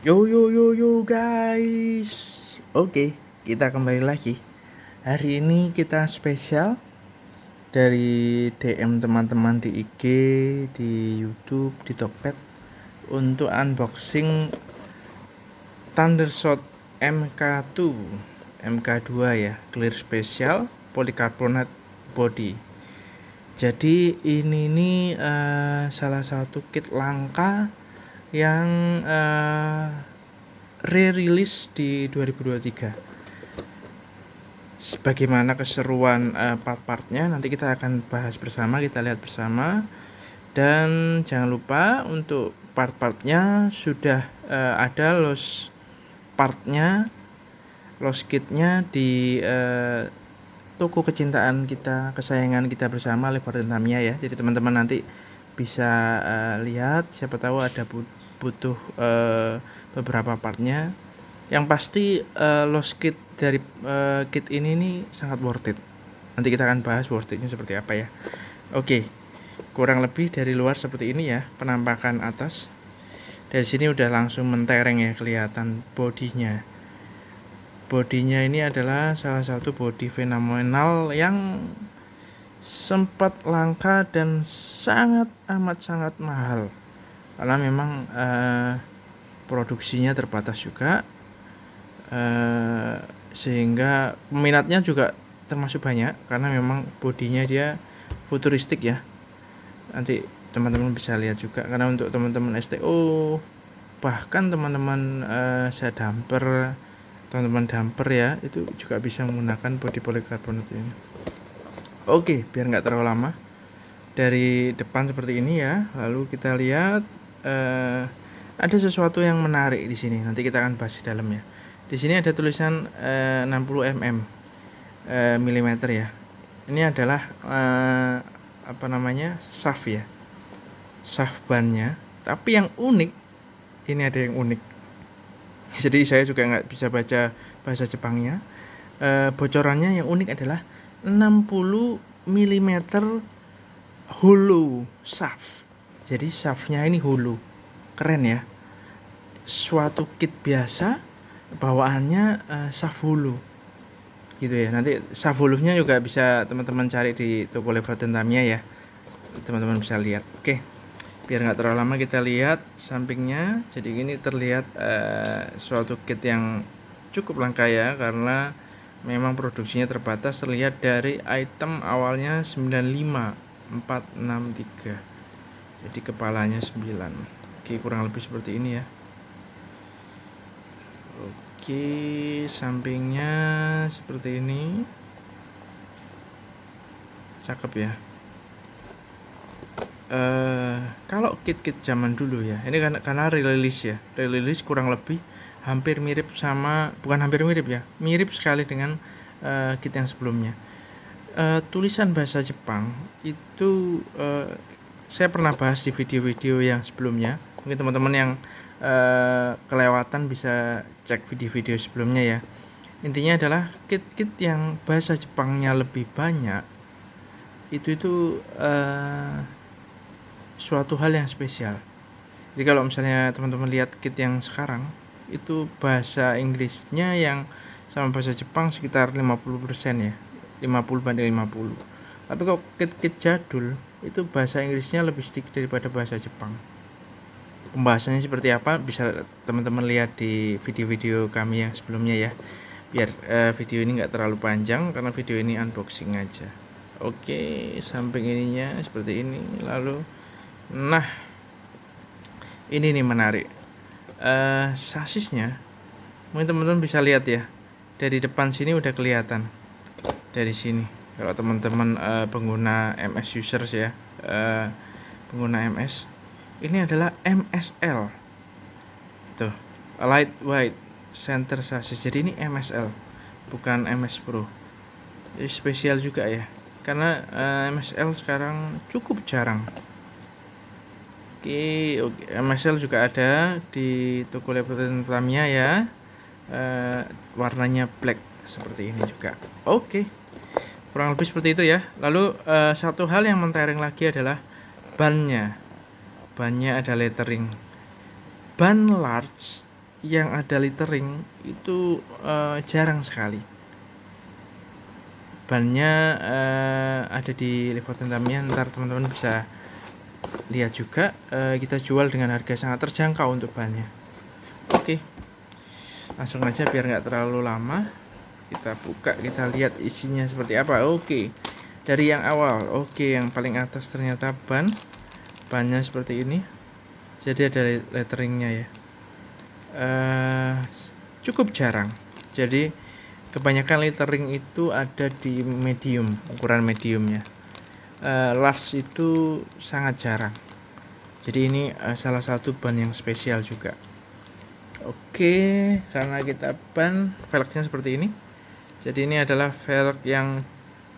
Yo guys. Oke, kita kembali lagi. Hari ini kita spesial dari DM teman-teman di IG, di YouTube, di Tokped untuk unboxing Thundershot MK2. MK2 ya, clear special polycarbonate body. Jadi ini nih salah satu kit langka yang re-release di 2023. Bagaimana keseruan part-partnya nanti kita akan bahas bersama, kita lihat bersama. Dan jangan lupa untuk part-partnya sudah ada lost partnya, lost kitnya di toko kecintaan kita, kesayangan kita bersama Leverton Tamiya ya. Jadi teman-teman nanti bisa lihat, siapa tahu ada butuh beberapa partnya. Yang pasti lost kit dari kit ini nih sangat worth it. Nanti kita akan bahas worth itnya seperti apa ya. Oke, kurang lebih dari luar seperti ini ya penampakan atas. Dari sini udah langsung mentereng ya, kelihatan bodinya. Bodinya ini adalah salah satu body fenomenal yang sempat langka dan sangat mahal. Karena memang produksinya terbatas juga, sehingga peminatnya juga termasuk banyak karena memang bodinya dia futuristik ya. Nanti teman-teman bisa lihat juga, karena untuk teman-teman STO, bahkan teman-teman saya damper, teman-teman damper ya, itu juga bisa menggunakan body polycarbonate ini. Oke, biar nggak terlalu lama, dari depan seperti ini ya. Lalu kita lihat ada sesuatu yang menarik di sini. Nanti kita akan bahas di dalam ya. Di sini ada tulisan 60 mm ya. Ini adalah shaft ya, shaft bannya. Tapi yang unik, ini ada yang unik. Jadi saya juga nggak bisa baca bahasa Jepangnya. Bocorannya yang unik adalah 60 mm hollow shaft. Jadi shaftnya ini hollow, keren ya. Suatu kit biasa bawaannya shaft hollow gitu ya. Nanti shaft hollow-nya juga bisa teman-teman cari di toko Leverton Tamiya ya, teman-teman bisa lihat. Oke, biar nggak terlalu lama kita lihat sampingnya. Jadi ini terlihat suatu kit yang cukup langka ya, karena memang produksinya terbatas. Terlihat dari item awalnya 95463, jadi kepalanya 9. Oke, kurang lebih seperti ini ya. Oke, sampingnya seperti ini, cakep ya. Kalau kit-kit zaman dulu ya, ini karena rilis kurang lebih hampir mirip sama, bukan hampir mirip ya, mirip sekali dengan kit yang sebelumnya. Tulisan bahasa Jepang itu saya pernah bahas di video-video yang sebelumnya. Mungkin teman-teman yang kelewatan bisa cek video-video sebelumnya ya. Intinya adalah kit-kit yang bahasa Jepangnya lebih banyak itu suatu hal yang spesial. Jadi kalau misalnya teman-teman lihat kit yang sekarang, itu bahasa Inggrisnya yang sama bahasa Jepang sekitar 50% ya, 50 banding 50. Tapi kalau kit-kit jadul itu bahasa Inggrisnya lebih sedikit daripada bahasa Jepang. Pembahasannya seperti apa bisa teman-teman lihat di video-video kami yang sebelumnya ya. Biar video ini nggak terlalu panjang, karena video ini unboxing aja. Oke, samping ininya seperti ini. Lalu nah, ini nih menarik. Sasisnya mungkin teman-teman bisa lihat ya. Dari depan sini udah kelihatan. Dari sini. Kalau teman-teman pengguna MS users ya, pengguna MS, ini adalah MSL. Tuh, lightweight center sasis. Jadi ini MSL, bukan MS Pro. Jadi spesial juga ya. Karena MSL sekarang cukup jarang. Oke, MSL juga ada di toko Leverton Tamiya ya. Warnanya black seperti ini juga. Oke, kurang lebih seperti itu ya. Lalu satu hal yang mentereng lagi adalah bannya. Bannya ada lettering ban large yang ada lettering itu jarang sekali. Bannya ada di Levoten Tamiya, ntar teman-teman bisa lihat juga. Kita jual dengan harga sangat terjangkau untuk bannya. Oke, langsung aja biar nggak terlalu lama, kita buka, kita lihat isinya seperti apa. Oke, dari yang awal. Oke, yang paling atas ternyata bannya seperti ini, jadi ada letteringnya ya. Cukup jarang, jadi kebanyakan lettering itu ada di medium, ukuran mediumnya. Large itu sangat jarang, jadi ini salah satu ban yang spesial juga. Oke, karena kita ban velgnya seperti ini, jadi ini adalah velg yang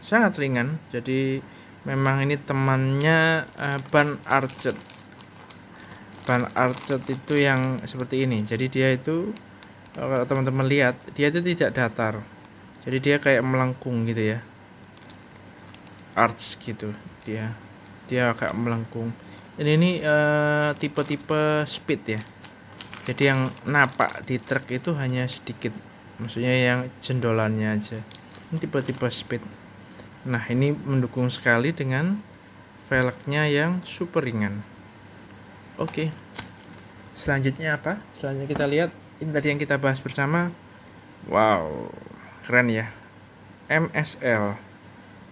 sangat ringan. Jadi memang ini temannya ban Arched. Ban Arched itu yang seperti ini. Jadi dia itu, kalau teman-teman lihat, dia itu tidak datar, jadi dia kayak melengkung gitu ya, arch gitu, dia kayak melengkung. Ini tipe-tipe speed ya, jadi yang napak di truk itu hanya sedikit, maksudnya yang jendolannya aja. Ini tipe-tipe speed. Nah, ini mendukung sekali dengan velgnya yang super ringan. Oke, selanjutnya apa? Selanjutnya kita lihat ini tadi yang kita bahas bersama. Wow, keren ya, MSL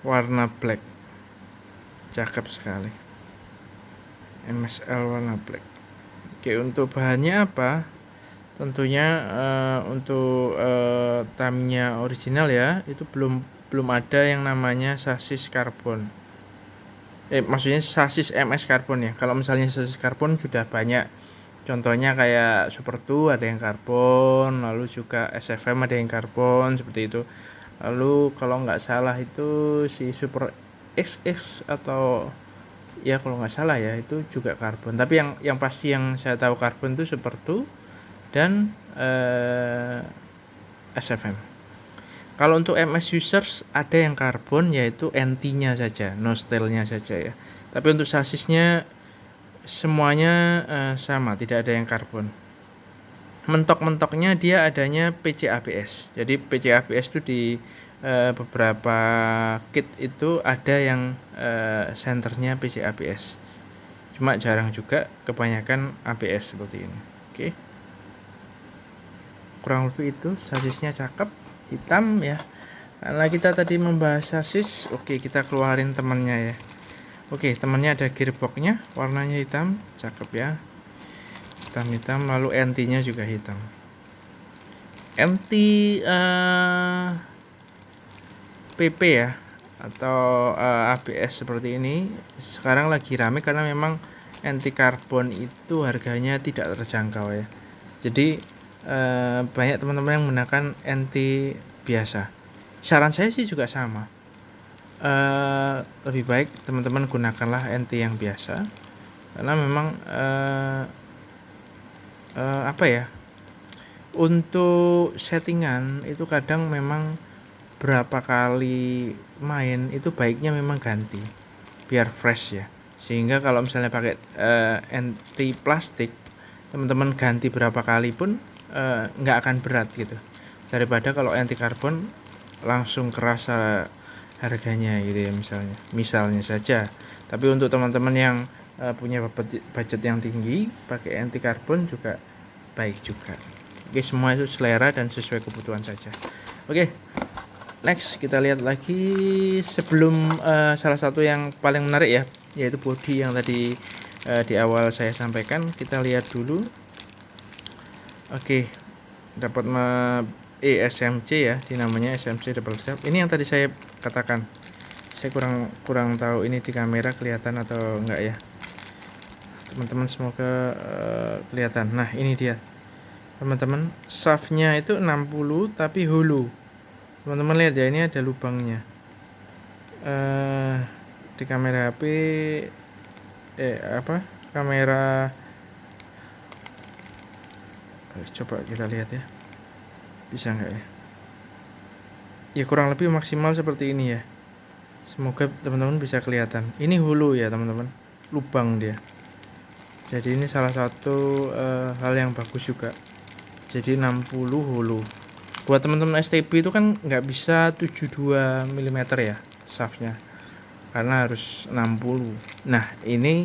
warna black, cakep sekali. MSL warna black. Oke, untuk bahannya apa? Tentunya untuk Tamiya original ya, itu belum ada yang namanya sasis karbon. Maksudnya sasis MS karbon ya. Kalau misalnya sasis karbon sudah banyak. Contohnya kayak Super 2 ada yang karbon, lalu juga SFM ada yang karbon seperti itu. Lalu kalau nggak salah itu si Super XX atau ya kalau nggak salah ya itu juga karbon. Tapi yang pasti yang saya tahu karbon itu Super 2 dan SFM. Kalau untuk MS users ada yang karbon, yaitu NT-nya saja, nozzle-nya saja ya. Tapi untuk sasisnya semuanya sama, tidak ada yang karbon. Mentok-mentoknya dia adanya PCABS. Jadi PCABS itu di beberapa kit itu ada yang senternya PCABS. Cuma jarang juga, kebanyakan ABS seperti ini. Oke. Kurang lebih itu, sasisnya cakep, hitam ya. Karena kita tadi membahas sasis, oke kita keluarin temannya ya. Oke, temannya ada gearboxnya, warnanya hitam, cakep ya. Hitam, lalu NT-nya juga hitam. NT PP ya, atau ABS seperti ini sekarang lagi rame karena memang NT karbon itu harganya tidak terjangkau ya. Jadi banyak teman-teman yang menggunakan NT biasa. Saran saya sih juga sama. Lebih baik teman-teman gunakanlah NT yang biasa, karena memang apa ya, untuk settingan itu kadang memang berapa kali main itu baiknya memang ganti biar fresh ya. Sehingga kalau misalnya pakai NT plastik, teman-teman ganti berapa kali pun nggak akan berat gitu, daripada kalau NT karbon langsung kerasa harganya gitu ya, misalnya saja. Tapi untuk teman-teman yang punya budget yang tinggi, pakai NT karbon juga baik juga. Oke, semua itu selera dan sesuai kebutuhan saja. Oke, next kita lihat lagi sebelum salah satu yang paling menarik ya, yaitu bodi yang tadi di awal saya sampaikan. Kita lihat dulu. Oke, dapat SMC ya, dinamanya SMC double step. Ini yang tadi saya katakan. Saya kurang tahu ini di kamera kelihatan atau enggak ya. Teman-teman semoga kelihatan. Nah, ini dia. Teman-teman, shaftnya itu 60 tapi hulu. Teman-teman lihat ya, ini ada lubangnya. Di kamera HP kamera, coba kita lihat ya, bisa nggak ya? Ya kurang lebih maksimal seperti ini ya. Semoga teman-teman bisa kelihatan. Ini hulu ya teman-teman, lubang dia. Jadi ini salah satu hal yang bagus juga. jadi 60 holo. Buat teman-teman STB itu kan nggak bisa 72 mm ya shaftnya, karena harus 60. Nah ini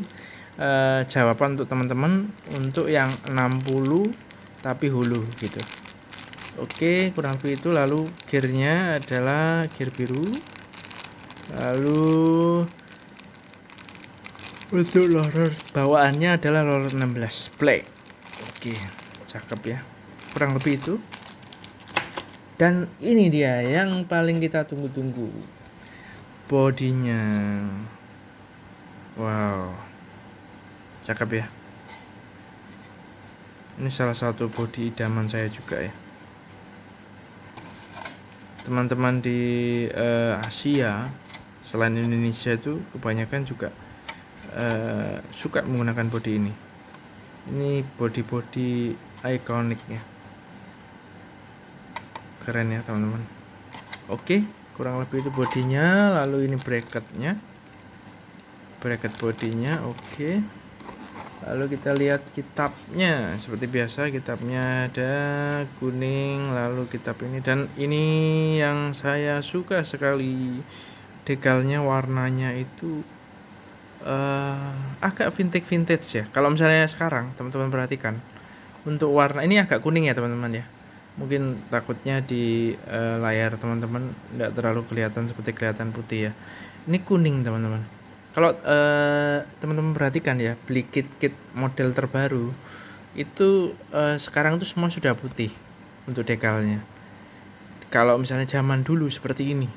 jawaban untuk teman-teman untuk yang 60 tapi holo gitu. Oke, kurang lebih itu. Lalu gearnya adalah gear biru. Lalu untuk roller bawaannya adalah roller 16 play. Oke, cakep ya. Kurang lebih itu. Dan ini dia yang paling kita tunggu-tunggu, bodinya. Wow, cakep ya. Ini salah satu body idaman saya juga ya. Teman-teman di Asia selain Indonesia itu kebanyakan juga suka menggunakan body ini. Ini body ikonik ya, keren ya teman-teman. Oke, kurang lebih itu bodinya. Lalu ini bracket bodinya. Oke, lalu kita lihat kitabnya. Seperti biasa kitabnya ada kuning. Lalu kitab ini, dan ini yang saya suka sekali, dekalnya warnanya itu agak vintage ya. Kalau misalnya sekarang teman-teman perhatikan, untuk warna ini agak kuning ya teman-teman ya. Mungkin takutnya di layar teman-teman tidak terlalu kelihatan seperti kelihatan putih ya. Ini kuning teman-teman. Kalau teman-teman perhatikan ya, beli kit model terbaru itu sekarang tuh semua sudah putih untuk dekalnya. Kalau misalnya zaman dulu seperti ini,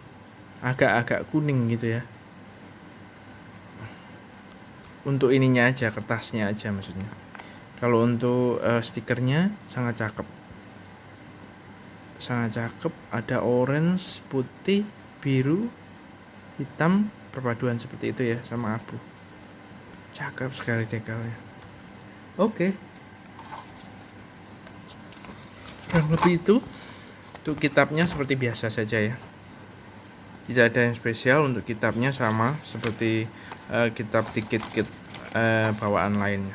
agak kuning gitu ya. Untuk ininya aja, kertasnya aja maksudnya. Kalau untuk stikernya sangat cakep, ada orange, putih, biru, hitam, perpaduan seperti itu ya, sama abu. Cakep sekali dekalnya. Oke, kurang lebih itu. Untuk kitabnya seperti biasa saja ya, tidak ada yang spesial. Untuk kitabnya sama seperti kitab tiket bawaan lainnya.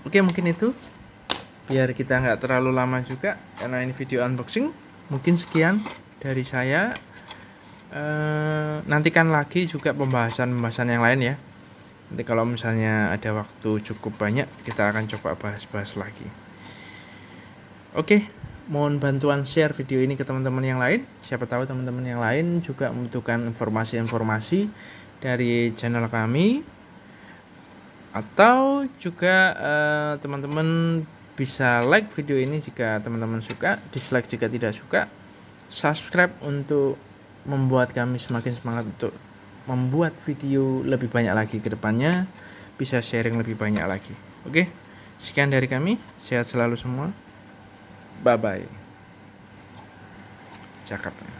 Oke, mungkin itu, biar kita nggak terlalu lama juga karena ini video unboxing. Mungkin sekian dari saya. Nantikan lagi juga pembahasan yang lain ya. Nanti kalau misalnya ada waktu cukup banyak, kita akan coba bahas lagi. Oke, mohon bantuan share video ini ke teman-teman yang lain. Siapa tahu teman-teman yang lain juga membutuhkan informasi dari channel kami. Atau juga teman-teman bisa like video ini jika teman-teman suka, dislike jika tidak suka, subscribe untuk membuat kami semakin semangat untuk membuat video lebih banyak lagi ke depannya, bisa sharing lebih banyak lagi. Oke, sekian dari kami, sehat selalu semua. Bye bye. Cakep.